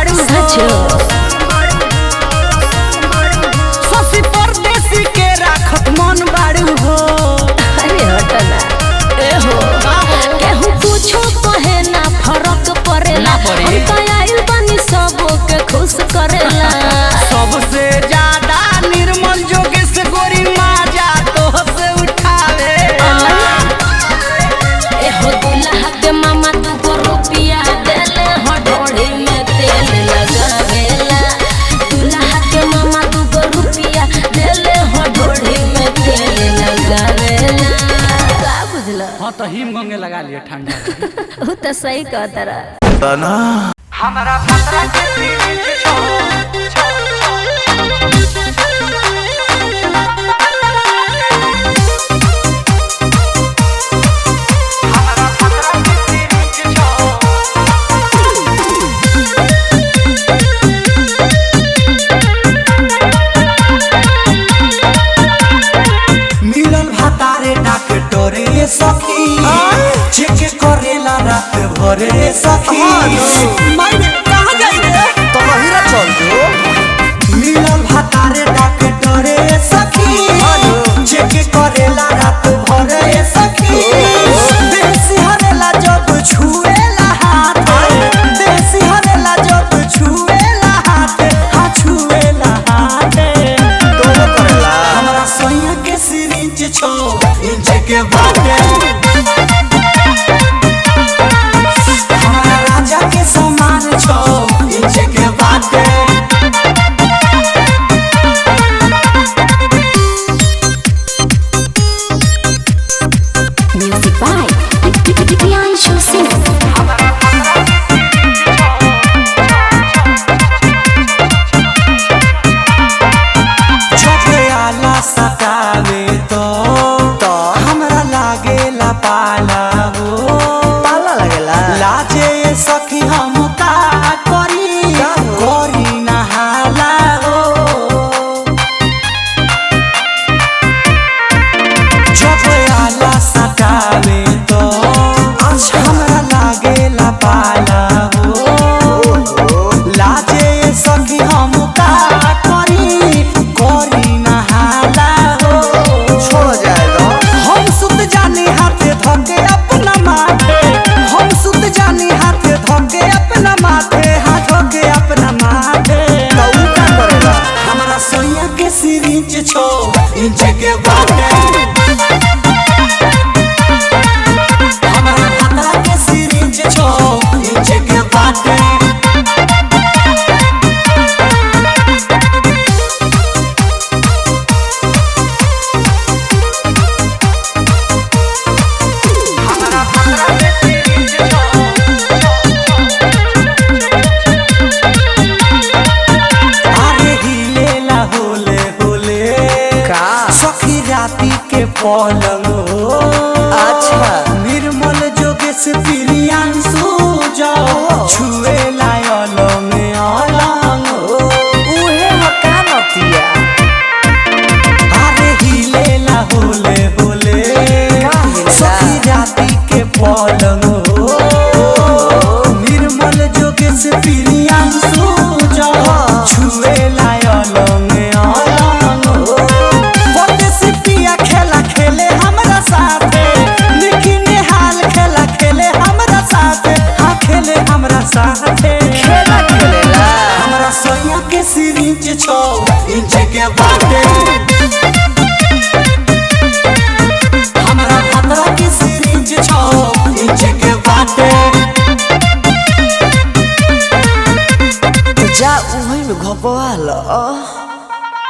बाड़ू ससी परदेसी के राखत मन बाड़ू हो। अरे हटना ए हो केहू कुछो कहे ना फरक पड़ेला हम त आइल बनी सबो के खुश करेला। सबसे ज्यादा निर्मल जोगेश गोरी माजा तो से उठावे। ए हो दुल्हा के मामा तू को रुपया देले हो ढोड़ी में तेल लगावेला। दुल्हा के मामा तू को रुपया देले हो ढोड़ी में तेल लगावेला। का बुझला? हां तो हिम गंगे लगा लिए ठंडा। उ त सही कहत रहा ना हमरा खतरा के पीछे छो सखी चेक करेला रात भरे सखी मायने कहां जाई रे तो महिरा चल जो मिलल भातारे डॉक्टरे सखी चेक करेला रात भरे सखी देसी हरेला जब छुएला हाथ देसी हरेला जब छुएला हाथ हां छुएला हाथ दोनों करेला हमरा सोया के सिरिंज छो इंच के बाटे हमारा राजा के समान छो इंच के बाटे म्यूजिक बाय प्रियांशु सिंह। सतावे तो हमरा लागेला पाला हो पाला लागेला लाजे सखी हम का करी करी नहाला हो जब आला सतावे तो हमरा लागेला पाला हो लाजे सखी हम का करी करी धके अपना माथे हम सुत जानी हाथे धके अपना माथे हाथ धके अपना माथे तू का करेला हमरा सोया के सिरिंज छो इंच के बाटे हमरा खतरा के सिरिंज छो इंच के बाटे पलंग हो अच्छा निर्मल जोगेश प्रियांशु जाओ छुए लायल में अलंग हो उहे हका नतिया अरे हिलेला होले होले सखी राती के पलंग हो निर्मल जोगेश प्रियांशु जाओ छुए लायल में अलंग हो परदेसी पिया खेले हमरा साथे लेकिन हाल खेले हमरा साथे हां खेले हमरा साथे खेलेला हमरा सोया के सिरिंज छो इंच के बाटे हमरा खतरा के सिरिंज छो इंच के बाटे जा उही में घपवाला